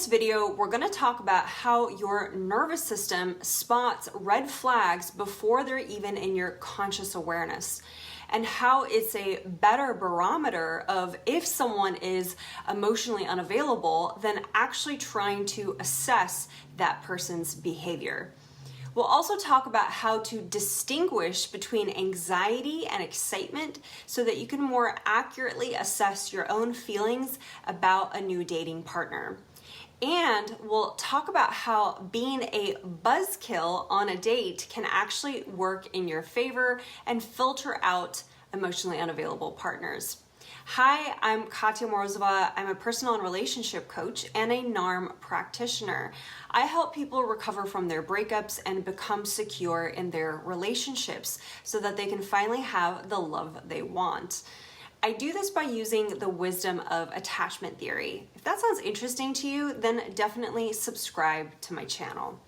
this video, we're going to talk about how your nervous system spots red flags before they're even in your conscious awareness, and how it's a better barometer of if someone is emotionally unavailable than actually trying to assess that person's behavior. We'll also talk about how to distinguish between anxiety and excitement so that you can more accurately assess your own feelings about a new dating partner. And we'll talk about how being a buzzkill on a date can actually work in your favor and filter out emotionally unavailable partners. Hi, I'm Katya Morozova. I'm a personal and relationship coach and a NARM practitioner. I help people recover from their breakups and become secure in their relationships so that they can finally have the love they want. I do this by using the wisdom of attachment theory. If that sounds interesting to you, then definitely subscribe to my channel.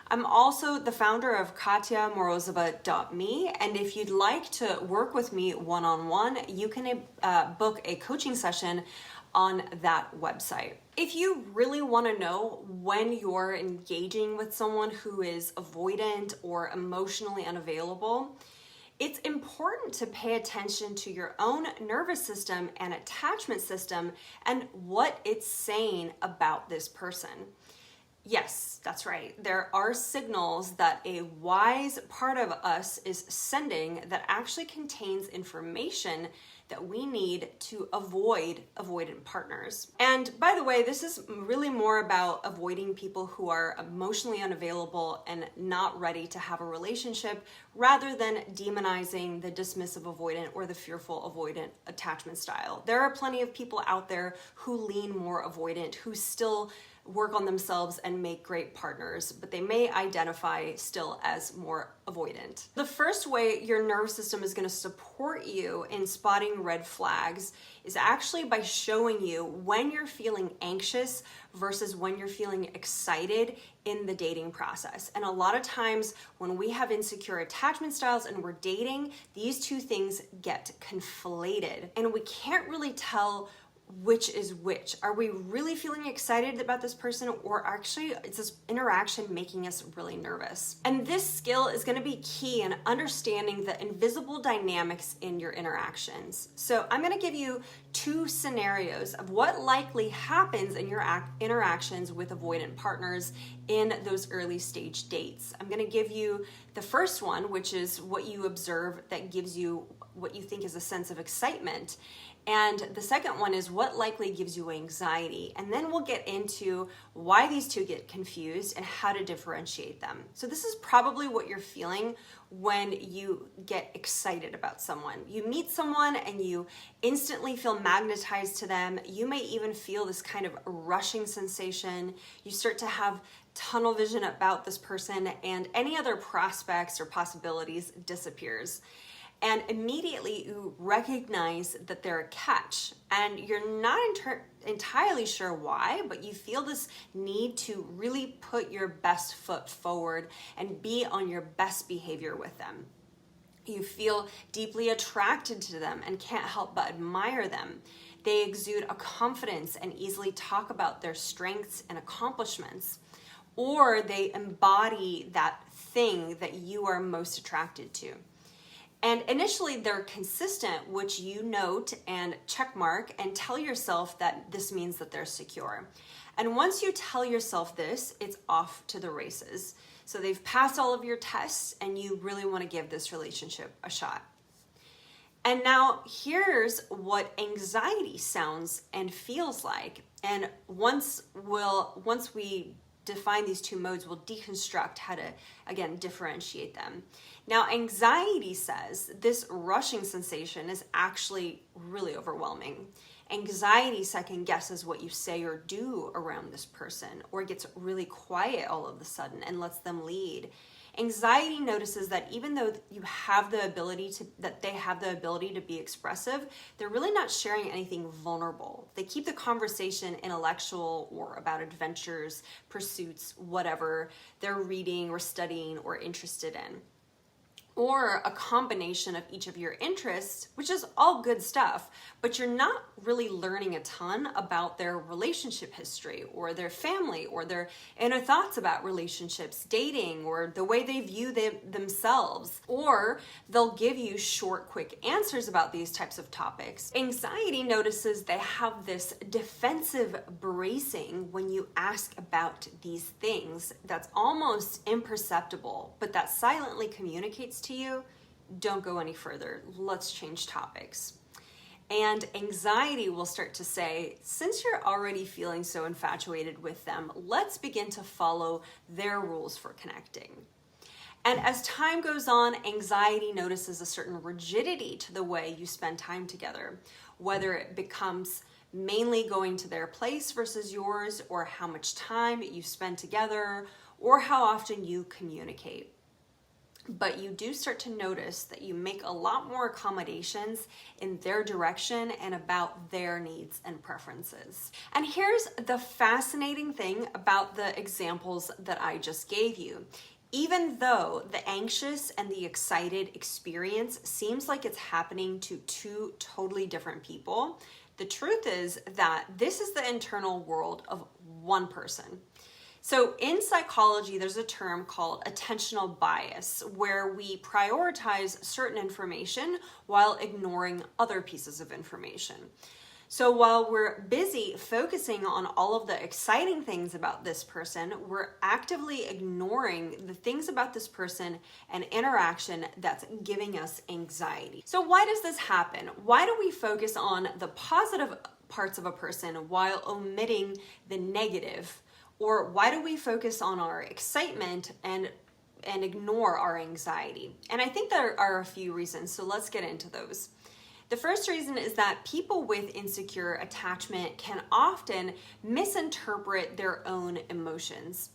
I'm also the founder of katyamorozova.me, and if you'd like to work with me one-on-one, you can book a coaching session on that website. If you really want to know when you're engaging with someone who is avoidant or emotionally unavailable, it's important to pay attention to your own nervous system and attachment system and what it's saying about this person. Yes, that's right. There are signals that a wise part of us is sending that actually contains information that we need to avoid avoidant partners. And by the way, this is really more about avoiding people who are emotionally unavailable and not ready to have a relationship, rather than demonizing the dismissive avoidant or the fearful avoidant attachment style. There are plenty of people out there who lean more avoidant, who still work on themselves and make great partners, but they may identify still as more avoidant. The first way your nervous system is going to support you in spotting red flags is actually by showing you when you're feeling anxious versus when you're feeling excited in the dating process. And a lot of times when we have insecure attachment styles and we're dating, these two things get conflated and we can't really tell which is which. Are we really feeling excited about this person, or actually it's this interaction making us really nervous? And this skill is going to be key in understanding the invisible dynamics in your interactions. So I'm going to give you two scenarios of what likely happens in your interactions with avoidant partners in those early stage dates. I'm going to give you the first one, which is what you observe that gives you what you think is a sense of excitement. And the second one is what likely gives you anxiety. And then we'll get into why these two get confused and how to differentiate them. So this is probably what you're feeling when you get excited about someone. You meet someone and you instantly feel magnetized to them. You may even feel this kind of rushing sensation. You start to have tunnel vision about this person, and any other prospects or possibilities disappears. And immediately you recognize that they're a catch, and you're not entirely sure why, but you feel this need to really put your best foot forward and be on your best behavior with them. You feel deeply attracted to them and can't help but admire them. They exude a confidence and easily talk about their strengths and accomplishments, or they embody that thing that you are most attracted to. And initially they're consistent, which you note and check mark and tell yourself that this means that they're secure. And once you tell yourself this, it's off to the races. So they've passed all of your tests and you really want to give this relationship a shot. And now here's what anxiety sounds and feels like. And once we define these two modes, we'll deconstruct how to, again, differentiate them. Now, anxiety says this rushing sensation is actually really overwhelming. Anxiety second guesses what you say or do around this person, or gets really quiet all of a sudden and lets them lead. Anxiety notices that even though they have the ability to be expressive, they're really not sharing anything vulnerable. They keep the conversation intellectual or about adventures, pursuits, whatever they're reading or studying or interested in. or a combination of each of your interests, which is all good stuff, but you're not really learning a ton about their relationship history or their family or their inner thoughts about relationships, dating, or the way they view themselves. Or they'll give you short, quick answers about these types of topics. Anxiety notices they have this defensive bracing when you ask about these things that's almost imperceptible, but that silently communicates to you, don't go any further, let's change topics. And anxiety will start to say, since you're already feeling so infatuated with them, let's begin to follow their rules for connecting. And as time goes on, anxiety notices a certain rigidity to the way you spend time together, whether it becomes mainly going to their place versus yours, or how much time you spend together, or how often you communicate. But you do start to notice that you make a lot more accommodations in their direction and about their needs and preferences. And here's the fascinating thing about the examples that I just gave you. Even though the anxious and the excited experience seems like it's happening to two totally different people, the truth is that this is the internal world of one person. So in psychology, there's a term called attentional bias, where we prioritize certain information while ignoring other pieces of information. So while we're busy focusing on all of the exciting things about this person, we're actively ignoring the things about this person and interaction that's giving us anxiety. So why does this happen? Why do we focus on the positive parts of a person while omitting the negative? Or why do we focus on our excitement and ignore our anxiety? And I think there are a few reasons, so let's get into those. The first reason is that people with insecure attachment can often misinterpret their own emotions.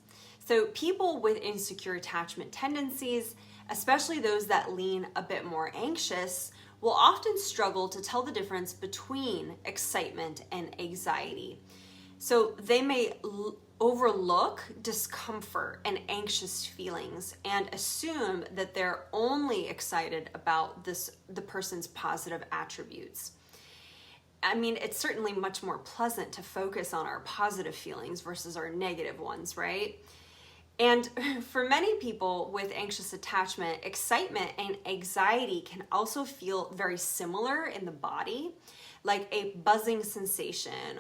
So people with insecure attachment tendencies, especially those that lean a bit more anxious, will often struggle to tell the difference between excitement and anxiety. So they may overlook discomfort and anxious feelings and assume that they're only excited about the person's positive attributes. I mean, it's certainly much more pleasant to focus on our positive feelings versus our negative ones, right? And for many people with anxious attachment, excitement and anxiety can also feel very similar in the body, like a buzzing sensation,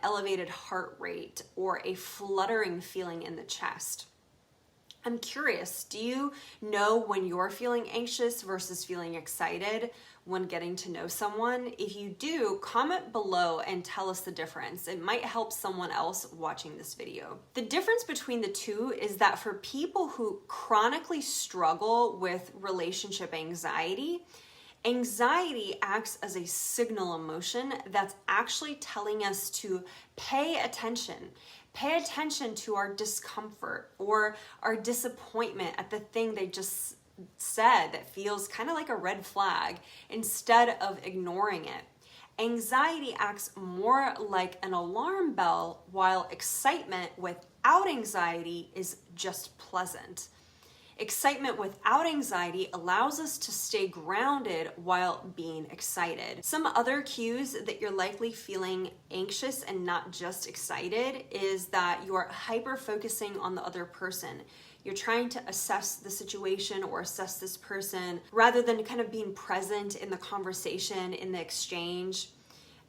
elevated heart rate, or a fluttering feeling in the chest. I'm curious, do you know when you're feeling anxious versus feeling excited when getting to know someone? If you do, comment below and tell us the difference. It might help someone else watching this video. The difference between the two is that for people who chronically struggle with relationship anxiety, anxiety acts as a signal emotion that's actually telling us to pay attention. Pay attention to our discomfort or our disappointment at the thing they just said that feels kind of like a red flag instead of ignoring it. Anxiety acts more like an alarm bell, while excitement without anxiety is just pleasant. Excitement without anxiety allows us to stay grounded while being excited. Some other cues that you're likely feeling anxious and not just excited is that you're hyper-focusing on the other person. You're trying to assess the situation or assess this person rather than kind of being present in the conversation, in the exchange.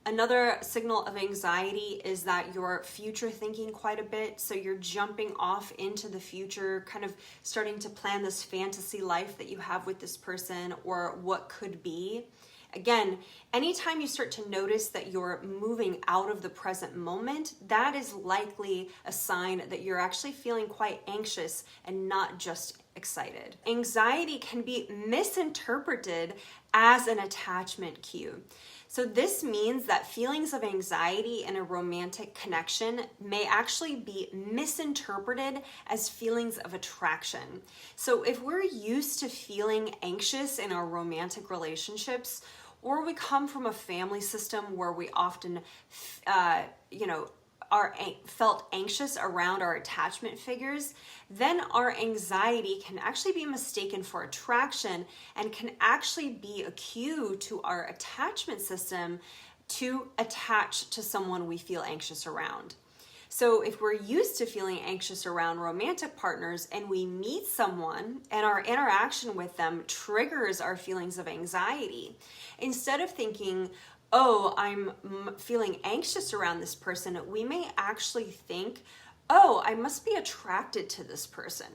Another signal of anxiety is that you're future thinking quite a bit. So you're jumping off into the future, kind of starting to plan this fantasy life that you have with this person or what could be. Again, anytime you start to notice that you're moving out of the present moment, that is likely a sign that you're actually feeling quite anxious and not just excited. Anxiety can be misinterpreted as an attachment cue. So this means that feelings of anxiety in a romantic connection may actually be misinterpreted as feelings of attraction. So if we're used to feeling anxious in our romantic relationships, or we come from a family system where we often, felt anxious around our attachment figures, then our anxiety can actually be mistaken for attraction and can actually be a cue to our attachment system to attach to someone we feel anxious around. So if we're used to feeling anxious around romantic partners and we meet someone and our interaction with them triggers our feelings of anxiety, instead of thinking, oh, I'm feeling anxious around this person, we may actually think, oh, I must be attracted to this person.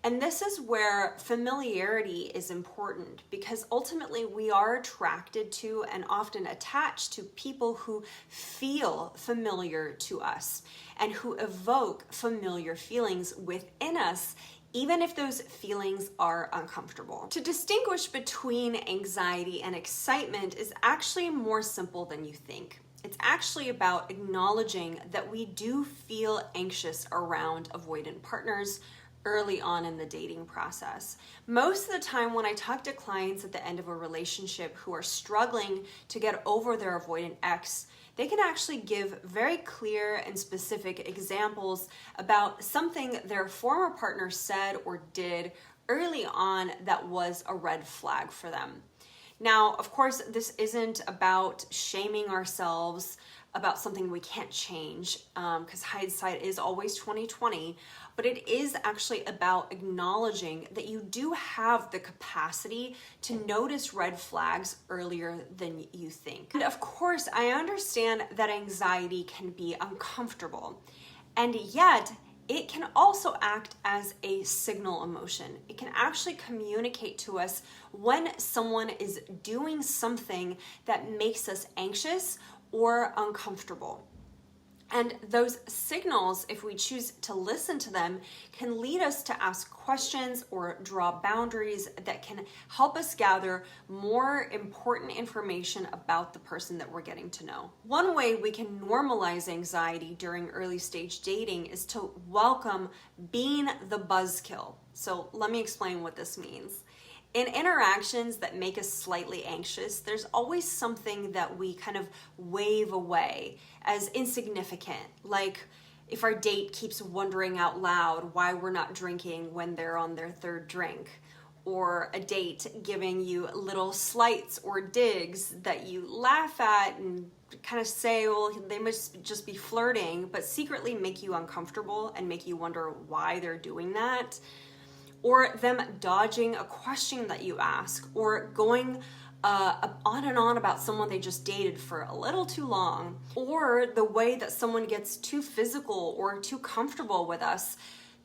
And this is where familiarity is important, because ultimately we are attracted to and often attached to people who feel familiar to us and who evoke familiar feelings within us, even if those feelings are uncomfortable. To distinguish between anxiety and excitement is actually more simple than you think. It's actually about acknowledging that we do feel anxious around avoidant partners early on in the dating process. Most of the time when I talk to clients at the end of a relationship who are struggling to get over their avoidant ex, they can actually give very clear and specific examples about something their former partner said or did early on that was a red flag for them. Now, of course, this isn't about shaming ourselves about something we can't change, because hindsight is always 20/20, but it is actually about acknowledging that you do have the capacity to notice red flags earlier than you think. And of course, I understand that anxiety can be uncomfortable, and yet it can also act as a signal emotion. It can actually communicate to us when someone is doing something that makes us anxious or uncomfortable. And those signals, if we choose to listen to them, can lead us to ask questions or draw boundaries that can help us gather more important information about the person that we're getting to know. One way we can normalize anxiety during early stage dating is to welcome being the buzzkill. So let me explain what this means. In interactions that make us slightly anxious, there's always something that we kind of wave away as insignificant, like if our date keeps wondering out loud why we're not drinking when they're on their third drink, or a date giving you little slights or digs that you laugh at and kind of say, well, they must just be flirting, but secretly make you uncomfortable and make you wonder why they're doing that. Or them dodging a question that you ask, or going on and on about someone they just dated for a little too long, or the way that someone gets too physical or too comfortable with us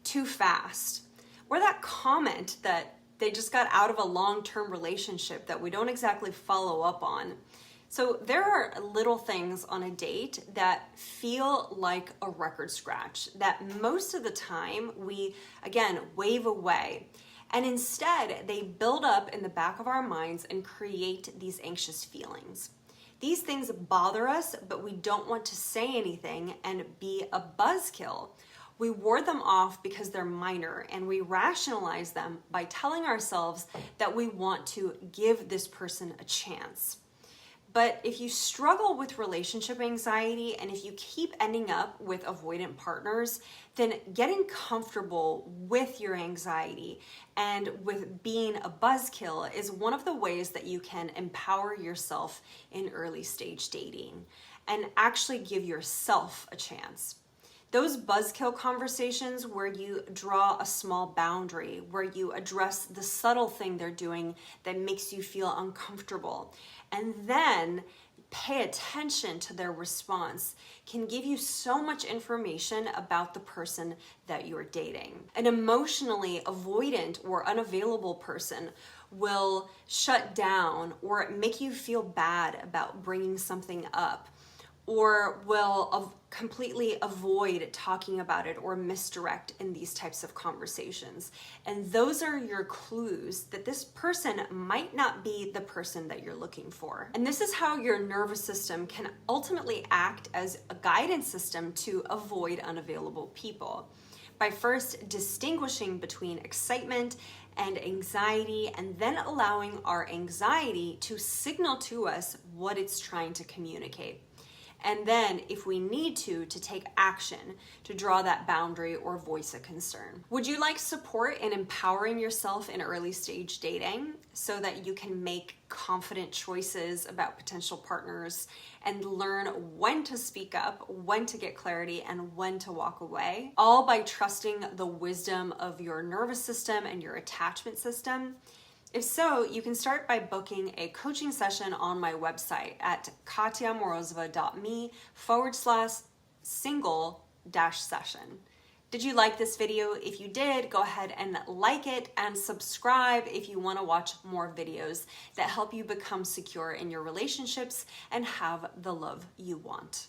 too fast, or that comment that they just got out of a long-term relationship that we don't exactly follow up on. So there are little things on a date that feel like a record scratch that most of the time we, again, wave away. And instead, they build up in the back of our minds and create these anxious feelings. These things bother us, but we don't want to say anything and be a buzzkill. We ward them off because they're minor, and we rationalize them by telling ourselves that we want to give this person a chance. But if you struggle with relationship anxiety and if you keep ending up with avoidant partners, then getting comfortable with your anxiety and with being a buzzkill is one of the ways that you can empower yourself in early stage dating and actually give yourself a chance. Those buzzkill conversations where you draw a small boundary, where you address the subtle thing they're doing that makes you feel uncomfortable, and then pay attention to their response, can give you so much information about the person that you're dating. An emotionally avoidant or unavailable person will shut down or make you feel bad about bringing something up, or will completely avoid talking about it or misdirect in these types of conversations. And those are your clues that this person might not be the person that you're looking for. And this is how your nervous system can ultimately act as a guidance system to avoid unavailable people, by first distinguishing between excitement and anxiety, and then allowing our anxiety to signal to us what it's trying to communicate. and then, if we need to take action to draw that boundary or voice a concern. Would you like support in empowering yourself in early stage dating so that you can make confident choices about potential partners and learn when to speak up, when to get clarity, and when to walk away, all by trusting the wisdom of your nervous system and your attachment system? If so, you can start by booking a coaching session on my website at katyamorozova.me/single-session. Did you like this video? If you did, go ahead and like it and subscribe if you want to watch more videos that help you become secure in your relationships and have the love you want.